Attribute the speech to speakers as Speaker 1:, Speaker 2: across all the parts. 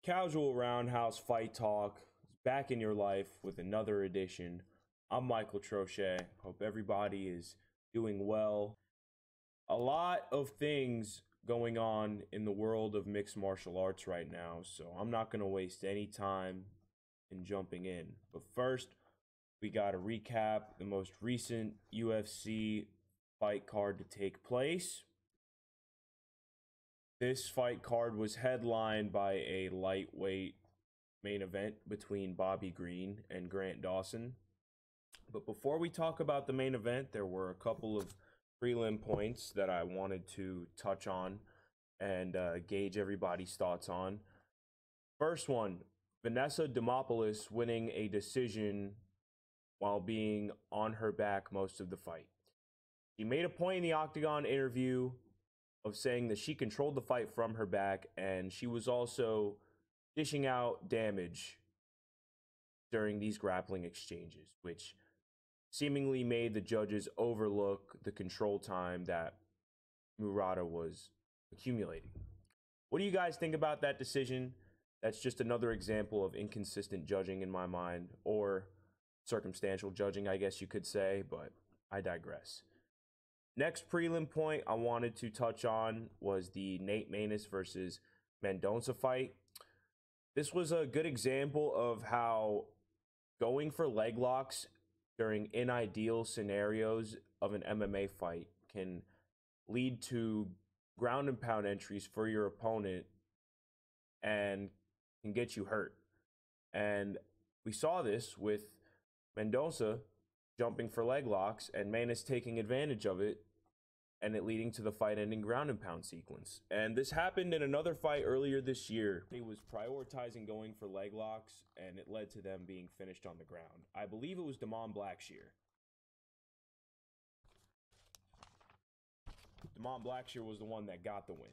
Speaker 1: Casual Roundhouse Fight Talk is back in your life with another edition. I'm Michael Trochet. Hope everybody is doing well. A lot of things going on in the world of mixed martial arts right now, so I'm not going to waste any time in jumping in. But first, we got to recap the most recent UFC fight card to take place. This fight card was headlined by a lightweight main event between Bobby Green and Grant Dawson. But before we talk about the main event, there were a couple of prelim points that I wanted to touch on and gauge everybody's thoughts on. First one, Vanessa Demopoulos winning a decision while being on her back most of the fight. She made a point in the Octagon interview of saying that she controlled the fight from her back, and she was also dishing out damage during these grappling exchanges, which seemingly made the judges overlook the control time that Murata was accumulating. What do you guys think about that decision? That's just another example of inconsistent judging in my mind, or circumstantial judging, I guess you could say, but I digress. Next prelim point I wanted to touch on was the Nate Maness versus Mendonça fight. This was a good example of how going for leg locks during unideal scenarios of an MMA fight can lead to ground and pound entries for your opponent and can get you hurt. And we saw this with Mendonça jumping for leg locks and Maness taking advantage of it, and it leading to the fight-ending ground and pound sequence. And this happened in another fight earlier this year. He was prioritizing going for leg locks, and it led to them being finished on the ground. I believe it was Damon Blackshear. Damon Blackshear was the one that got the win.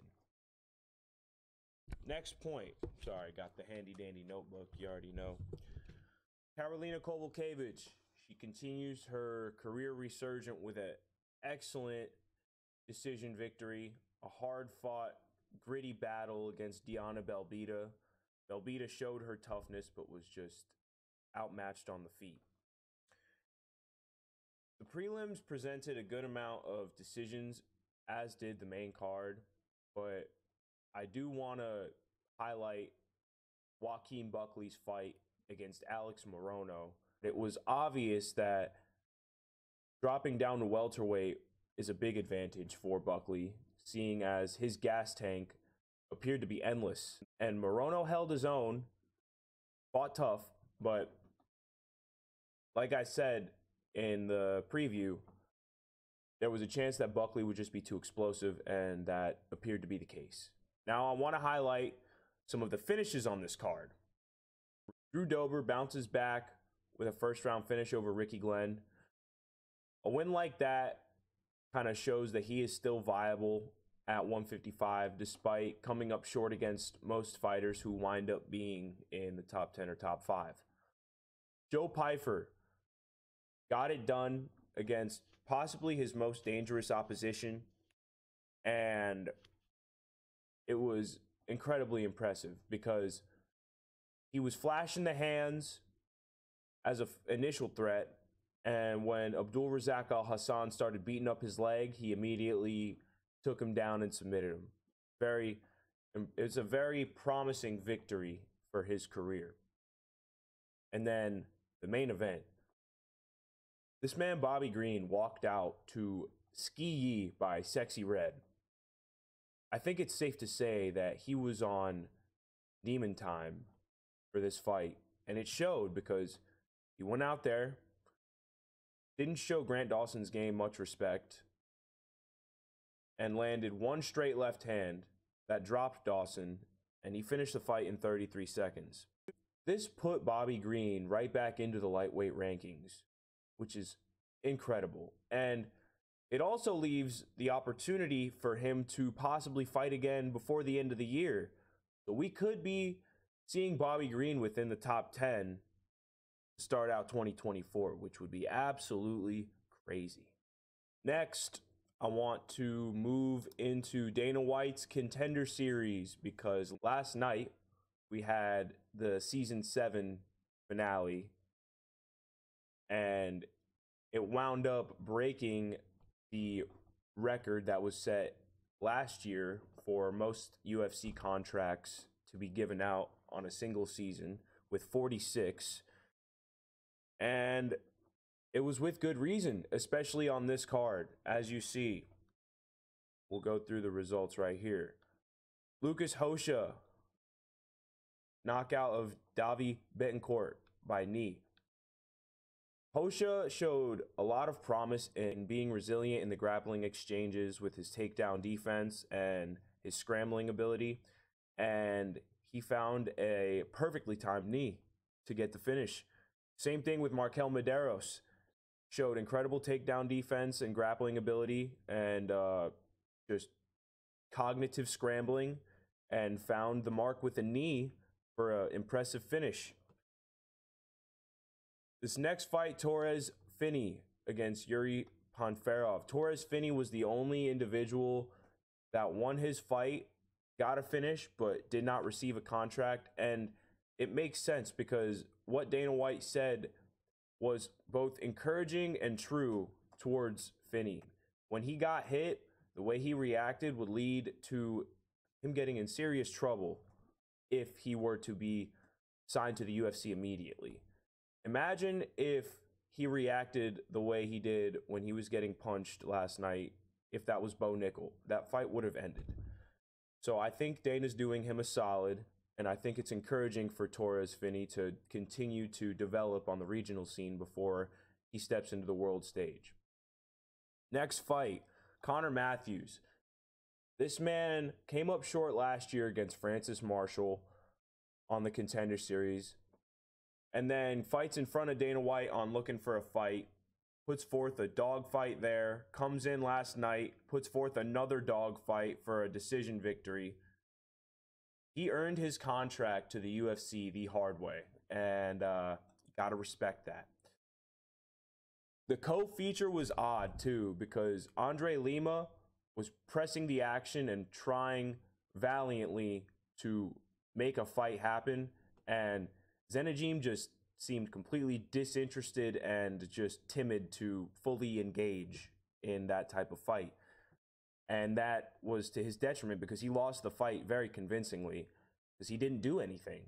Speaker 1: Next point. Sorry, got the handy-dandy notebook. You already know. Karolina Kowalkiewicz. She continues her career resurgent with an excellent decision victory, a hard-fought, gritty battle against Diana Belbita. Belbita showed her toughness, but was just outmatched on the feet. The prelims presented a good amount of decisions, as did the main card, but I do want to highlight Joaquin Buckley's fight against Alex Morono. It was obvious that dropping down to welterweight is a big advantage for Buckley, seeing as his gas tank appeared to be endless. And Morono held his own, fought tough, but like I said in the preview, there was a chance that Buckley would just be too explosive, and that appeared to be the case. Now I want to highlight some of the finishes on this card. Drew Dober bounces back with a first-round finish over Ricky Glenn. A win like that kind of shows that he is still viable at 155, despite coming up short against most fighters who wind up being in the top 10 or top 5. Joe Pyfer got it done against possibly his most dangerous opposition, and it was incredibly impressive because he was flashing the hands as an initial threat, and when Abdul Razak Al Hassan started beating up his leg, he immediately took him down and submitted him. It's a very promising victory for his career. And then the main event. This man, Bobby Green, walked out to Ski Yee by Sexy Red. I think it's safe to say that he was on demon time for this fight, and it showed because he went out there, didn't show Grant Dawson's game much respect, and landed one straight left hand that dropped Dawson, and he finished the fight in 33 seconds. This put Bobby Green right back into the lightweight rankings, which is incredible. And it also leaves the opportunity for him to possibly fight again before the end of the year. So we could be seeing Bobby Green within the top 10 to start out 2024, which would be absolutely crazy. Next, I want to move into Dana White's Contender Series, because last night we had the season 7 finale, and it wound up breaking the record that was set last year for most UFC contracts to be given out on a single season, with 46. And it was with good reason, especially on this card. As you see, we'll go through the results right here. Lucas Hosha, knockout of Davi Betancourt by knee. Hosha showed a lot of promise in being resilient in the grappling exchanges with his takedown defense and his scrambling ability, and he found a perfectly timed knee to get the finish. Same thing with Markel Medeiros. Showed incredible takedown defense and grappling ability and just cognitive scrambling, and found the mark with a knee for an impressive finish. This next fight, Torres Finney against Yuri Ponfarov. Torres Finney was the only individual that won his fight, got a finish, but did not receive a contract. And it makes sense because what Dana White said was both encouraging and true towards Finney. When he got hit, the way he reacted would lead to him getting in serious trouble if he were to be signed to the UFC immediately. Imagine if he reacted the way he did when he was getting punched last night. If that was Bo Nickel, that fight would have ended. So I think Dana's doing him a solid, and I think it's encouraging for Torres Finney to continue to develop on the regional scene before he steps into the world stage. Next fight, Connor Matthews. This man came up short last year against Francis Marshall on the Contender Series, and then fights in front of Dana White on Looking for a Fight, puts forth a dogfight there, comes in last night, puts forth another dogfight for a decision victory. He earned his contract to the UFC the hard way, and gotta respect that. The co-feature was odd too, because Andre Lima was pressing the action and trying valiantly to make a fight happen, and Zenajim just seemed completely disinterested and just timid to fully engage in that type of fight. And that was to his detriment because he lost the fight very convincingly because he didn't do anything.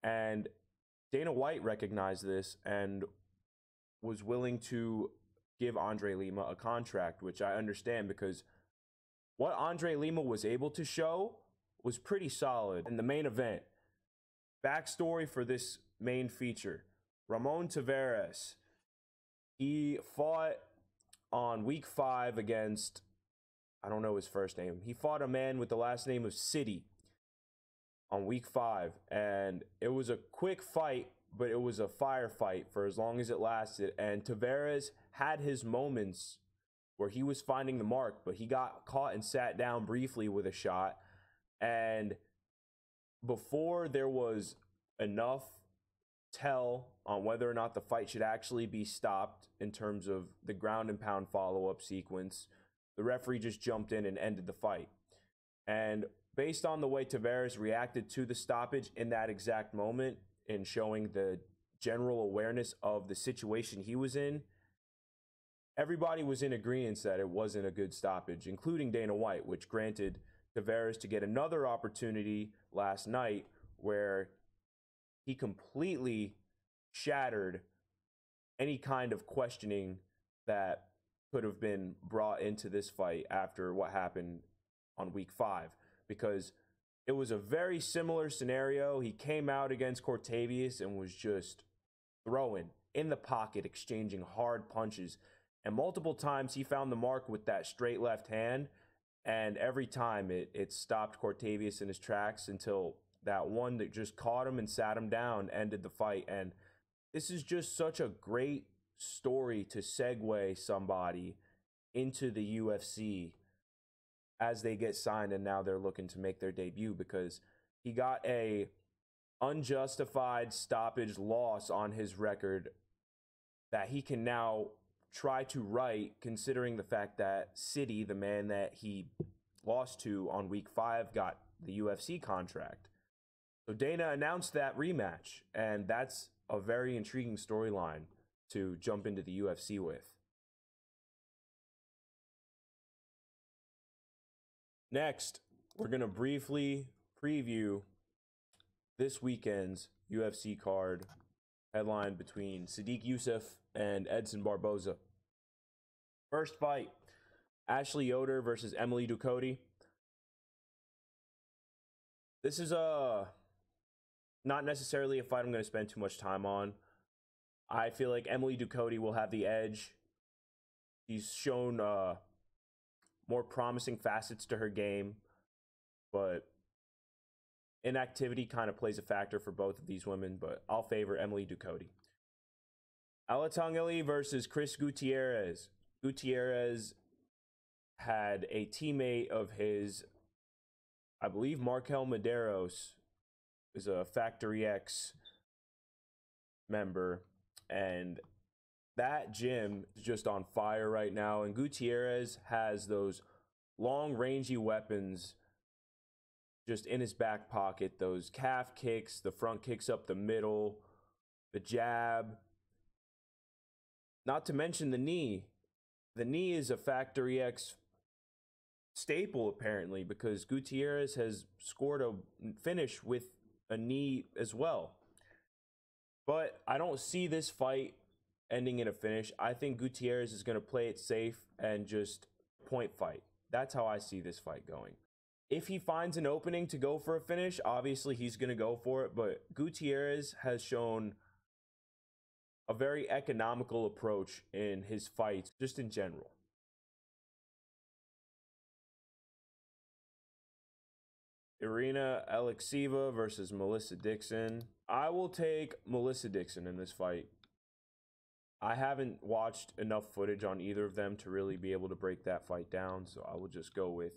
Speaker 1: And Dana White recognized this and was willing to give Andre Lima a contract, which I understand because what Andre Lima was able to show was pretty solid. In the main event, backstory for this main feature, Ramon Tavares, he fought on week 5 against, I don't know his first name. He fought a man with the last name of City on week 5, and it was a quick fight, but it was a firefight for as long as it lasted. And Tavares had his moments where he was finding the mark, but he got caught and sat down briefly with a shot. And before there was enough tell on whether or not the fight should actually be stopped in terms of the ground and pound follow-up sequence, the referee just jumped in and ended the fight. And based on the way Tavares reacted to the stoppage in that exact moment, in showing the general awareness of the situation he was in, everybody was in agreement that it wasn't a good stoppage, including Dana White, which granted Tavares to get another opportunity last night where he completely shattered any kind of questioning that could have been brought into this fight after what happened on week 5, because it was a very similar scenario. He came out against Cortavius and was just throwing in the pocket, exchanging hard punches. And multiple times he found the mark with that straight left hand. And every time it stopped Cortavius in his tracks until that one that just caught him and sat him down ended the fight. And this is just such a great story to segue somebody into the UFC as they get signed and now they're looking to make their debut, because he got a unjustified stoppage loss on his record that he can now try to right, considering the fact that City, the man that he lost to on week 5, got the UFC contract. So Dana announced that rematch, and that's a very intriguing storyline to jump into the UFC with. Next, we're going to briefly preview this weekend's UFC card, headlined between Sadiq Youssef and Edson Barboza. First fight, Ashley Yoder versus Emily Ducote. This is not necessarily a fight I'm going to spend too much time on. I feel like Emily Ducote will have the edge. She's shown more promising facets to her game, but inactivity kind of plays a factor for both of these women, but I'll favor Emily Ducote. Alatangeli versus Chris Gutierrez. Gutierrez had a teammate of his, I believe Markel Medeiros is a Factory X member, and that gym is just on fire right now, and Gutierrez has those long rangy weapons just in his back pocket, those calf kicks, the front kicks up the middle, the jab, not to mention the knee. The knee is a Factory X staple apparently, because Gutierrez has scored a finish with a knee as well. But I don't see this fight ending in a finish. I think Gutierrez is going to play it safe and just point fight. That's how I see this fight going. If he finds an opening to go for a finish, obviously he's going to go for it, but Gutierrez has shown a very economical approach in his fights, just in general. Irina Alekseeva versus Melissa Dixon. I will take Melissa Dixon in this fight. I haven't watched enough footage on either of them to really be able to break that fight down, so I will just go with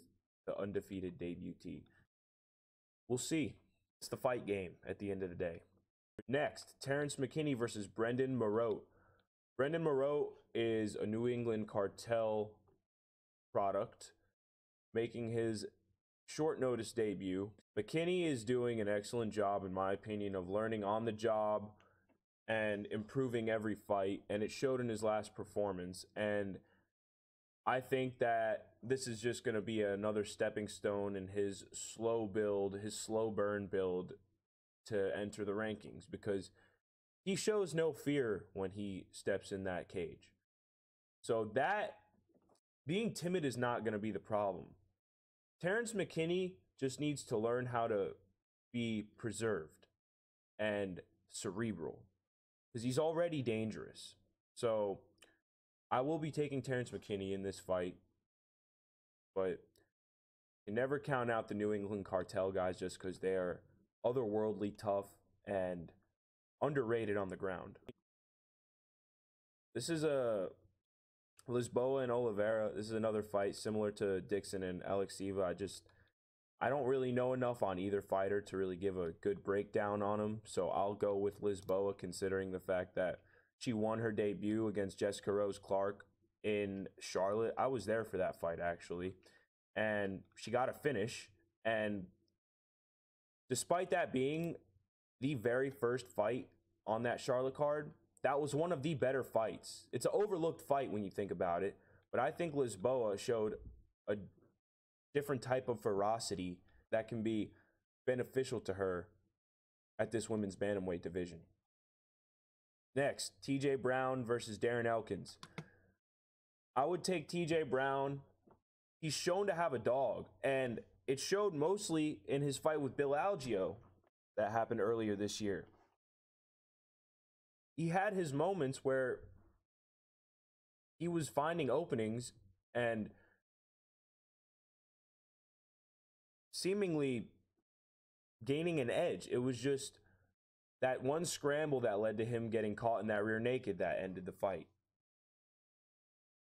Speaker 1: the undefeated debutante. We'll see. It's the fight game at the end of the day. Next, Terrence McKinney versus Brendan Marotte. Brendan Marotte is a New England cartel product, making his short notice debut. McKinney is doing an excellent job, in my opinion, of learning on the job and improving every fight, and it showed in his last performance. And I think that this is just going to be another stepping stone in his slow build, his slow burn build to enter the rankings, because he shows no fear when he steps in that cage. So that being timid is not going to be the problem. Terrence McKinney just needs to learn how to be preserved and cerebral, because he's already dangerous. So I will be taking Terrence McKinney in this fight, but you never count out the New England cartel guys just because they are otherworldly tough and underrated on the ground. This is a Lisboa and Oliveira. This is another fight similar to Dixon and Alekseeva. I don't really know enough on either fighter to really give a good breakdown on them, so I'll go with Lisboa, considering the fact that she won her debut against Jessica Rose Clark in Charlotte. I was there for that fight, actually, and she got a finish. And despite that being the very first fight on that Charlotte card, that was one of the better fights. It's an overlooked fight when you think about it, but I think Lisboa showed a different type of ferocity that can be beneficial to her at this women's bantamweight division. Next, TJ Brown versus Darren Elkins. I would take TJ Brown. He's shown to have a dog, and it showed mostly in his fight with Bill Algeo that happened earlier this year. He had his moments where he was finding openings and seemingly gaining an edge. It was just that one scramble that led to him getting caught in that rear naked that ended the fight.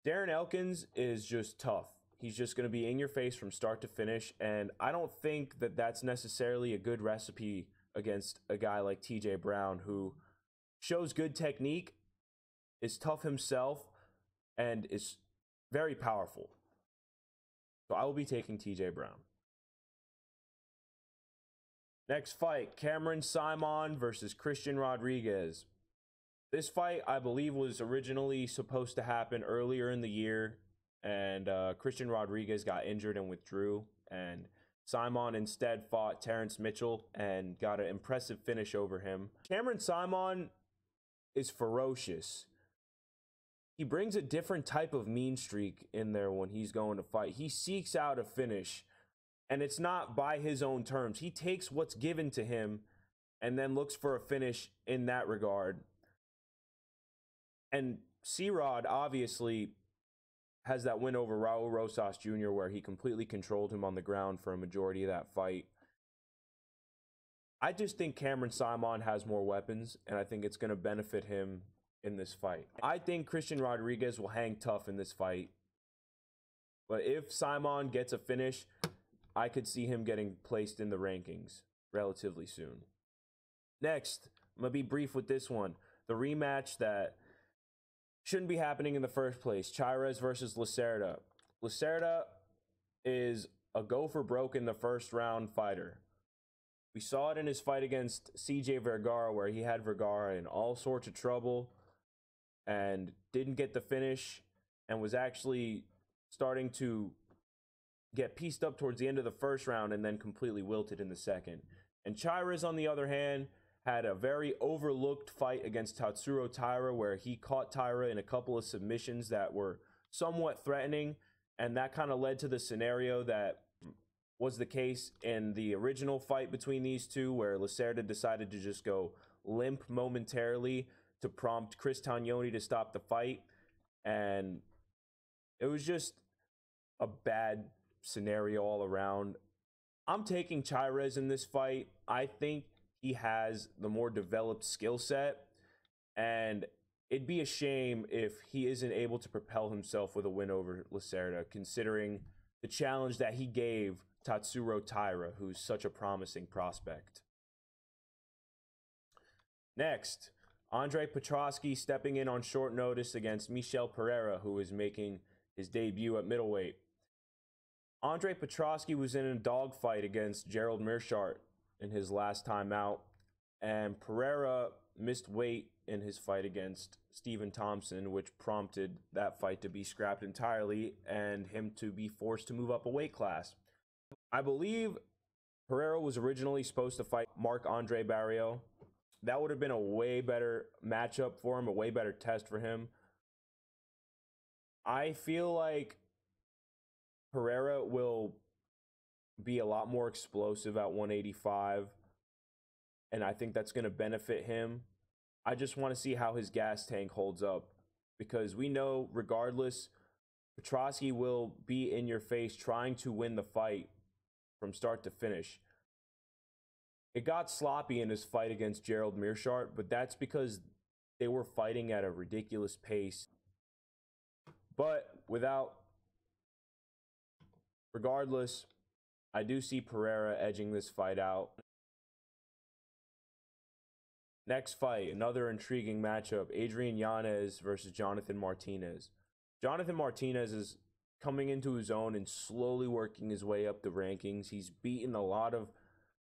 Speaker 1: Darren Elkins is just tough. He's just going to be in your face from start to finish, and I don't think that that's necessarily a good recipe against a guy like TJ Brown, who shows good technique, is tough himself, and is very powerful. So I will be taking TJ Brown. Next fight, Cameron Simon versus Christian Rodriguez. This fight, I believe, was originally supposed to happen earlier in the year, and Christian Rodriguez got injured and withdrew, and Simon instead fought Terrence Mitchell and got an impressive finish over him. Cameron Simon is ferocious. He brings a different type of mean streak in there when he's going to fight. He seeks out a finish, and it's not by his own terms. He takes what's given to him and then looks for a finish in that regard. And C-Rod obviously has that win over Raul Rosas Jr. where he completely controlled him on the ground for a majority of that fight. I just think Cameron Simon has more weapons, and I think it's going to benefit him in this fight. I think Christian Rodriguez will hang tough in this fight. But if Simon gets a finish, I could see him getting placed in the rankings relatively soon. Next, I'm going to be brief with this one. The rematch that shouldn't be happening in the first place. Chairez versus Lacerda. Lacerda is a go for broke in the first round fighter. We saw it in his fight against CJ Vergara, where he had Vergara in all sorts of trouble and didn't get the finish and was actually starting to get pieced up towards the end of the first round and then completely wilted in the second. And Chairez, on the other hand, had a very overlooked fight against Tatsuro Taira, where he caught Taira in a couple of submissions that were somewhat threatening, and that kind of led to the scenario that was the case in the original fight between these two, where Lacerda decided to just go limp momentarily to prompt Chris Tognoni to stop the fight, and it was just a bad scenario all around. I'm taking Chairez in this fight. I think he has the more developed skill set, and it'd be a shame if he isn't able to propel himself with a win over Lacerda, considering the challenge that he gave Tatsuro Taira, who's such a promising prospect. Next, Andre Petroski stepping in on short notice against Michel Pereira, who is making his debut at middleweight. Andre Petroski was in a dogfight against Gerald Meerschaert in his last time out, and Pereira missed weight in his fight against Stephen Thompson, which prompted that fight to be scrapped entirely and him to be forced to move up a weight class. I believe Pereira was originally supposed to fight Marc-Andre Barriault. That would have been a way better matchup for him, a way better test for him. I feel like Pereira will be a lot more explosive at 185, and I think that's going to benefit him. I just want to see how his gas tank holds up, because we know regardless, Petroski will be in your face trying to win the fight from start to finish. It got sloppy in his fight against Gerald Meerschaert, but that's because they were fighting at a ridiculous pace. But regardless, I do see Pereira edging this fight out. Next fight, another intriguing matchup, Adrian Yanez versus Jonathan Martinez. Jonathan Martinez is coming into his own and slowly working his way up the rankings. He's beaten a lot of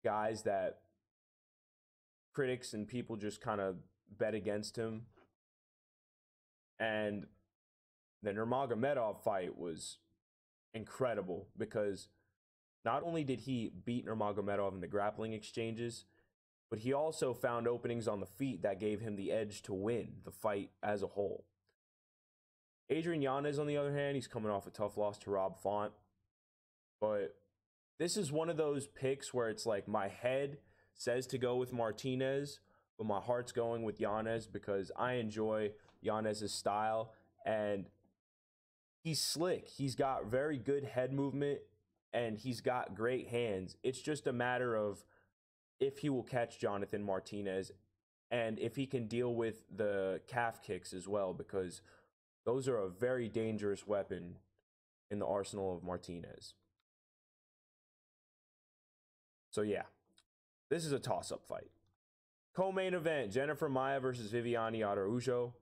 Speaker 1: guys that critics and people just kind of bet against him. And the Nurmagomedov fight was incredible, because not only did he beat Nurmagomedov in the grappling exchanges, but he also found openings on the feet that gave him the edge to win the fight as a whole. Adrian Yanez, on the other hand, he's coming off a tough loss to Rob Font. But this is one of those picks where it's like my head says to go with Martinez, but my heart's going with Yanez because I enjoy Yanez's style, and he's slick. He's got very good head movement, and he's got great hands. It's just a matter of if he will catch Jonathan Martinez and if he can deal with the calf kicks as well, because those are a very dangerous weapon in the arsenal of Martinez. So yeah, this is a toss-up fight. Co-main event, Jennifer Maia versus Viviane Araujo.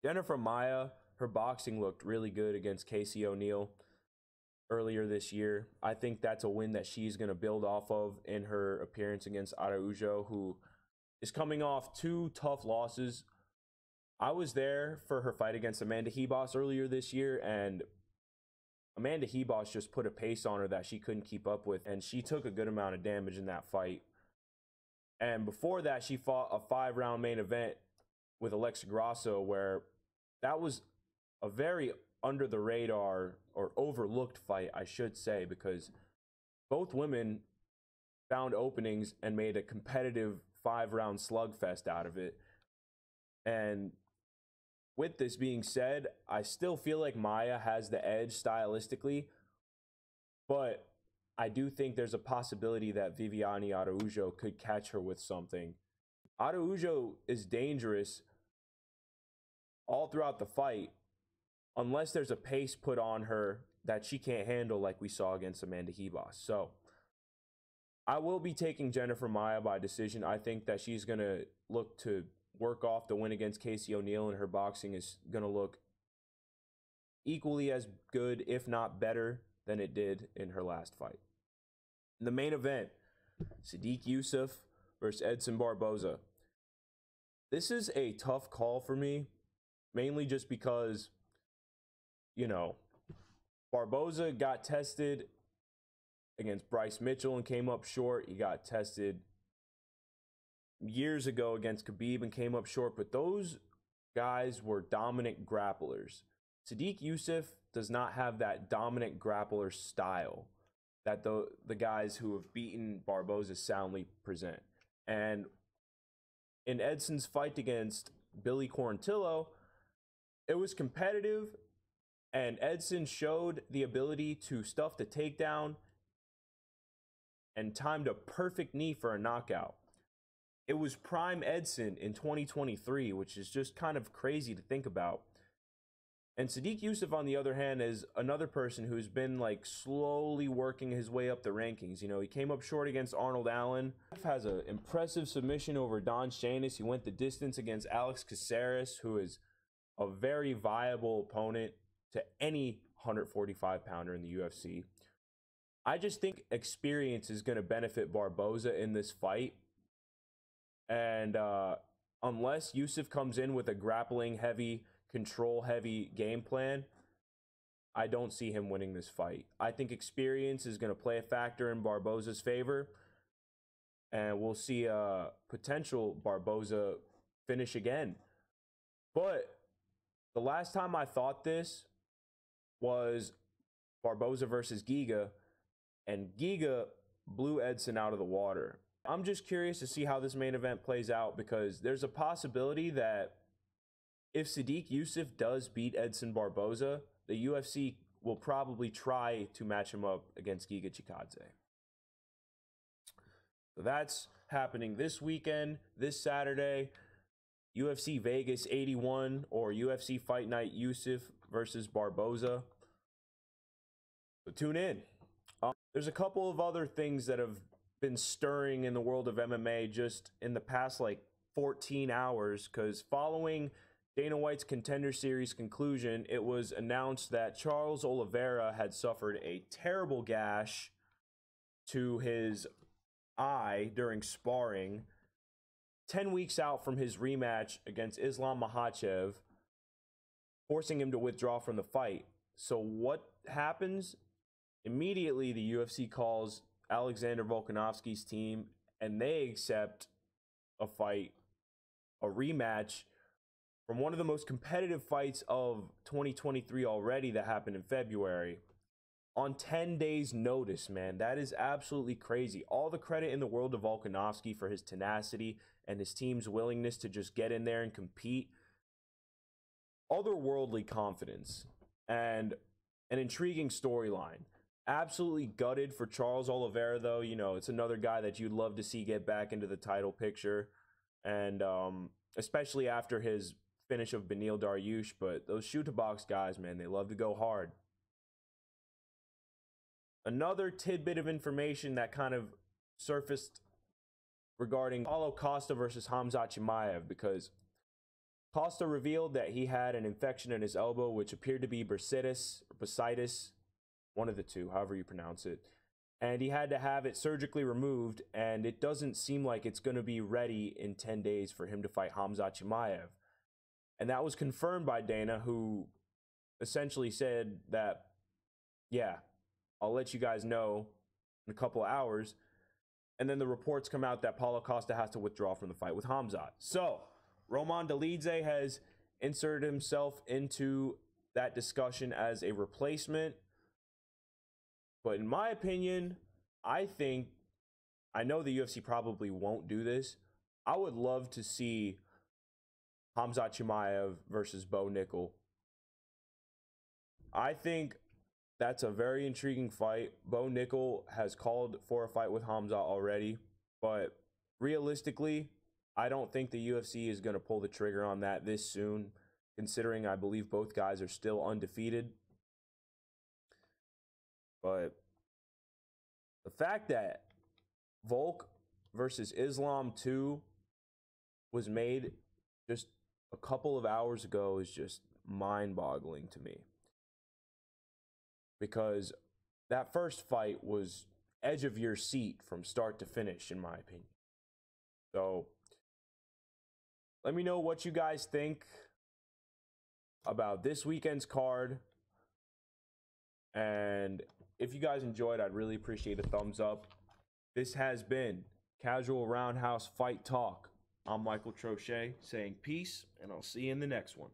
Speaker 1: Jennifer Maia, her boxing looked really good against Casey O'Neill. earlier this year. I think that's a win that she's going to build off of in her appearance against Araujo, who is coming off 2 tough losses. I was there for her fight against Amanda Hebos earlier this year, and Amanda Hebos just put a pace on her that she couldn't keep up with, and she took a good amount of damage in that fight. And before that, she fought a 5-round main event with Alexa Grasso, where that was a very under the radar or overlooked fight, I should say, because both women found openings and made a competitive 5-round slugfest out of it. And with this being said, I still feel like Maya has the edge stylistically, but I do think there's a possibility that Viviane Araujo could catch her with something. Araujo is dangerous all throughout the fight, unless there's a pace put on her that she can't handle, like we saw against Amanda Hebos. So I will be taking Jennifer Maia by decision. I think that she's going to look to work off the win against Casey O'Neill, and her boxing is going to look equally as good, if not better, than it did in her last fight. In the main event, Sodiq Yusuff versus Edson Barboza. This is a tough call for me, mainly just because, you know, Barboza got tested against Bryce Mitchell and came up short. He got tested years ago against Khabib and came up short, but those guys were dominant grapplers. Sodiq Yusuff does not have that dominant grappler style that the guys who have beaten Barboza soundly present. And in Edson's fight against Billy Quarantillo, it was competitive, and Edson showed the ability to stuff the takedown and timed a perfect knee for a knockout. It was prime Edson in 2023, which is just kind of crazy to think about. And Sodiq Yusuff, on the other hand, is another person who's been like slowly working his way up the rankings. You know, he came up short against Arnold Allen. Has an impressive submission over Don Shainis. He went the distance against Alex Caceres, who is a very viable opponent to any 145-pounder in the UFC. I just think experience is going to benefit Barboza in this fight. And unless Yusuff comes in with a grappling-heavy, control-heavy game plan, I don't see him winning this fight. I think experience is going to play a factor in Barboza's favor, and we'll see a potential Barboza finish again. But the last time I thought this was Barboza versus Giga, and Giga blew Edson out of the water. I'm just curious to see how this main event plays out, because there's a possibility that if Sodiq Yusuff does beat Edson Barboza, the UFC will probably try to match him up against Giga Chikadze. So that's happening this weekend, this Saturday. UFC Vegas 81 or UFC Fight Night Yusuff versus Barboza. So tune in. There's a couple of other things that have been stirring in the world of MMA just in the past like 14 hours, because following Dana White's Contender Series conclusion, it was announced that Charles Oliveira had suffered a terrible gash to his eye during sparring, 10 weeks out from his rematch against Islam Makhachev, forcing him to withdraw from the fight. So what happens? Immediately, the UFC calls Alexander Volkanovski's team, and they accept a fight, a rematch from one of the most competitive fights of 2023 already that happened in February on 10 days notice, man. That is absolutely crazy. All the credit in the world to Volkanovski for his tenacity and his team's willingness to just get in there and compete. Otherworldly confidence and an intriguing storyline. Absolutely gutted for Charles Oliveira, though. You know, it's another guy that you'd love to see get back into the title picture. And especially after his finish of Beneil Dariush. But those shoot-to-box guys, man, they love to go hard. Another tidbit of information that kind of surfaced regarding Paulo Costa versus Khamzat Chimaev, because Costa revealed that he had an infection in his elbow, which appeared to be bursitis, one of the two, however you pronounce it. And he had to have it surgically removed, and it doesn't seem like it's going to be ready in 10 days for him to fight Khamzat Chimaev. And that was confirmed by Dana, who essentially said that, yeah, I'll let you guys know in a couple of hours. And then the reports come out that Paulo Costa has to withdraw from the fight with Khamzat. So Roman Dolidze has inserted himself into that discussion as a replacement. But in my opinion, I know the UFC probably won't do this. I would love to see Khamzat Chimaev versus Bo Nickel. I think that's a very intriguing fight. Bo Nickel has called for a fight with Khamzat already, but realistically, I don't think the UFC is going to pull the trigger on that this soon, considering I believe both guys are still undefeated. But the fact that Volk versus Islam 2 was made just a couple of hours ago is just mind-boggling to me. Because that first fight was edge of your seat from start to finish, in my opinion. So let me know what you guys think about this weekend's card. And if you guys enjoyed, I'd really appreciate a thumbs up. This has been Casual Roundhouse Fight Talk. I'm Michael Trochet saying peace, and I'll see you in the next one.